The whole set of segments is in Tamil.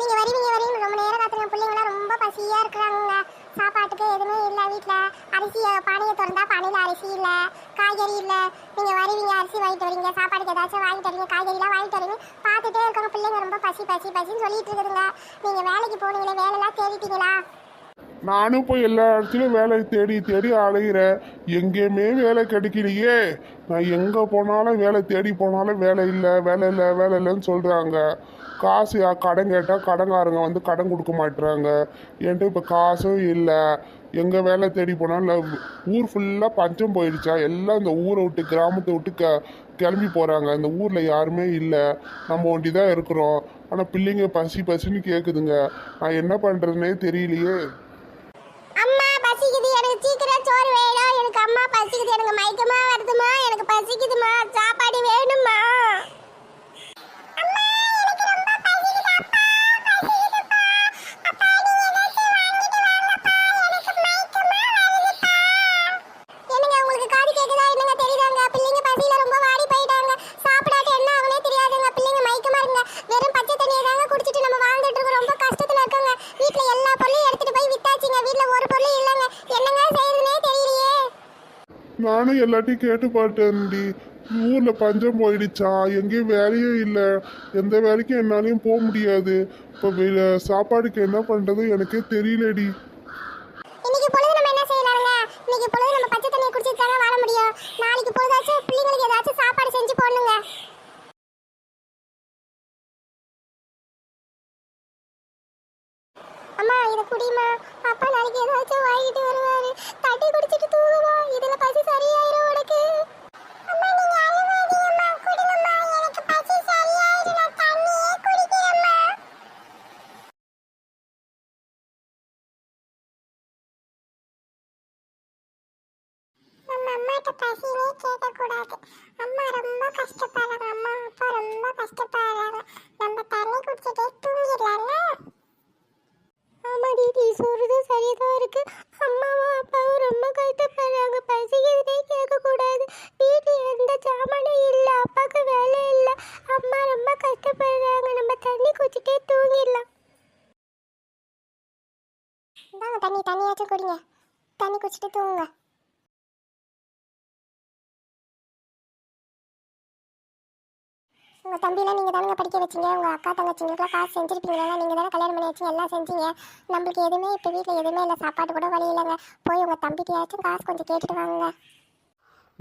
நீங்க வருவீங்க ரொம்ப நேரம் காத்துங்க. பிள்ளைங்களாம் ரொம்ப பசியா இருக்கிறாங்க. சாப்பாட்டுக்கு எதுவுமே இல்லை வீட்டில். அரிசி பானையை திறந்தா பானையில் அரிசி இல்லை, காய்கறி இல்லை. நீங்கள் வருவீங்க, அரிசி வாங்கிட்டு வரீங்க, சாப்பாடுக்கு ஏதாச்சும் வாங்கிட்டு வரீங்க, காய்கறிலாம் வாங்கிட்டு வரீங்க. பார்த்துட்டே இருக்காங்க பிள்ளைங்க ரொம்ப பசின்னு சொல்லிட்டு இருக்குதுங்க. நீங்கள் வேலைக்கு போனீங்களே, வேலைலாம் தேடிட்டீங்களா? நானும் போய் எல்லா இடத்துலையும் வேலை தேடி தேடி அலைகிறேன். எங்கேயுமே வேலை கிடைக்கலையே. நான் எங்கே போனாலும் வேலை தேடி போனாலும் வேலை இல்லை வேலை இல்லைன்னு சொல்கிறாங்க. காசு கடன் கேட்டால் கடன்காரங்க வந்து கடன் கொடுக்க மாட்டுறாங்க. என்கிட்ட இப்போ காசும் இல்லை. எங்கே வேலை தேடி போனாலும் ஊர் ஃபுல்லாக பஞ்சம் போயிடுச்சா. எல்லாம் இந்த ஊரை விட்டு கிராமத்தை விட்டு கிளம்பி போகிறாங்க. இந்த ஊரில் யாருமே இல்லை. நம்ம ஒண்டி தான் இருக்கிறோம். ஆனால் பிள்ளைங்க பசின்னு கேட்குதுங்க. நான் என்ன பண்ணுறதுனே தெரியலையே. அம்மா பசிக்குது, எனக்கு சீக்கிரம் சோறு வேணும். எனக்கு அம்மா பசிக்குது, எனக்கு மயக்கமா வருதுமா, எனக்கு பசிக்குதுமா, சாப்பாடு வேணுமா? நானும் எல்லாத்தையும் கேட்டு பார்த்தேன்டி. ஊரில் பஞ்சம் போயிடுச்சா, எங்கேயும் வேலையும் இல்லை. எந்த வேலைக்கும் என்னாலையும் போக முடியாது. இப்போ சாப்பாடுக்கு என்ன பண்ணுறது எனக்கே தெரியலடி. இன்னைக்கு பொழுது நம்ம என்ன செய்யலாங்க? இன்னைக்கு பொழுது நம்ம பச்சை தண்ணியை குடிச்சிட்டு தாங்க வாழ முடியும். நாளைக்கு பொழுதாச்சும் பிள்ளைங்களுக்கு ஏதாச்சும் சாப்பாடு செஞ்சு போடணுங்க. அம்மா இதை குடிமா, அப்பா நாளைக்கு ஏதாச்சும் வாங்கிட்டு வருவாரு. தட்டி குடிச்சிட்டு தூங்குமா, இதுல பசி சரியாயிரும் உனக்கு. அம்மா நீங்க அழுவாதீங்கம்மா, குடிங்கம்மா, எனக்கு பசி சரியாயிரும், நான் தண்ணியே குடிக்கிறேம்மா. நம்ம அம்மாட்ட பசினே கேட்கக்கூடாது. அம்மா ரொம்ப கஷ்டப்படுறாங்க, அம்மா அப்பா ரொம்ப கஷ்டப்படுறாங்க. நம்ம தண்ணி குடிச்சிட்டே தூங்கிடலாம்ல. ஆமா தீதி சொல்றது சரிதான் இருக்கு. அம்மாவும் அப்பாவும் ரொம்ப கஷ்டப்படுறாங்க. பசிக்கிறதே கேட்கக்கூடாது. வீட்டில் எந்த சாமானும் இல்லை, அப்பாவுக்கு வேலை இல்லை, அம்மா ரொம்ப கஷ்டப்படுறாங்க. நம்ம தண்ணி குடிச்சிட்டே தூங்கிடலாம். தண்ணியாச்சும் குடிங்க, தண்ணி குடிச்சிட்டு தூங்குங்க. உங்கள் தம்பிலாம் நீங்கள் தானே படிக்க வச்சிங்க. உங்கள் அக்கா தங்கச்சிங்களுக்குலாம் காசு செஞ்சுருப்பீங்களா? நீங்கள் தானே கல்யாணம் பண்ணி வச்சிங்க, எல்லாம் செஞ்சீங்க. நம்மளுக்கு எதுவுமே இப்போ வீட்டில் எதுவுமே இல்லை, சாப்பாடு கூட வழி இல்லைங்க. போய் உங்கள் தம்பிகிட்டையாச்சும் காசு கொஞ்சம் கேட்டுட்டு வாங்க.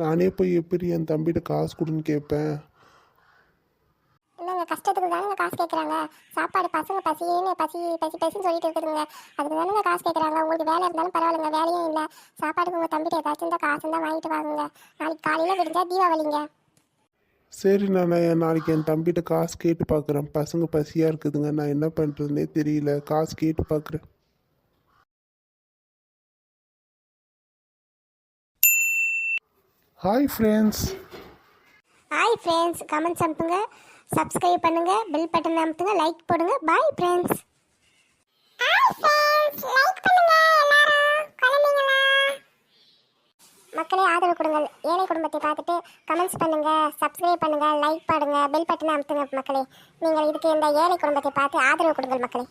நானே போய் எப்படி என் தம்பிகிட்ட காசு கொடுன்னு கேட்பேன்? இல்லைங்க, கஷ்டத்துக்கு தானே காசு கேட்குறாங்க. சாப்பாடு பசங்க பசின்னு சொல்லிட்டு இருக்குதுங்க. அதுக்கு தானே காசு கேட்குறாங்க. உங்களுக்கு வேலை இருந்தாலும் பரவாயில்லைங்க, வேலையும் இல்லை. சாப்பாடுக்கு உங்கள் தம்பிகிட்ட ஏதாச்சும் இந்த காசு தான் வாங்கிட்டு வாங்குங்க. நாளைக்கு காலையில் விடிஞ்சா தீபாவளிங்க. சரி, நான் நாளைக்கு என் தம்பிகிட்ட காசு கேட்டு பார்க்குறேன். பசங்க பசியாக இருக்குதுங்க, நான் என்ன பண்ணுறதுனே தெரியல. காசு கேட்டு பார்க்குறேன். Hi friends. கமெண்ட்ஸ் அனுப்புங்க, சப்ஸ்கிரைப் பண்ணுங்க, பெல் பட்டன் அமுத்துங்க, லைக் போடுங்க. Bye friends. மக்களே ஆதரவு கொடுங்கள். ஏழை குடும்பத்தை பார்த்துட்டு கமெண்ட்ஸ் பண்ணுங்க, சப்ஸ்கிரைப் பண்ணுங்க, லைக் பண்ணுங்க, பெல் பட்டனை அமுத்துங்க மக்களே. நீங்கள் இதுக்கு இந்த ஏழை குடும்பத்தை பார்த்து ஆதரவு கொடுங்கள் மக்களே.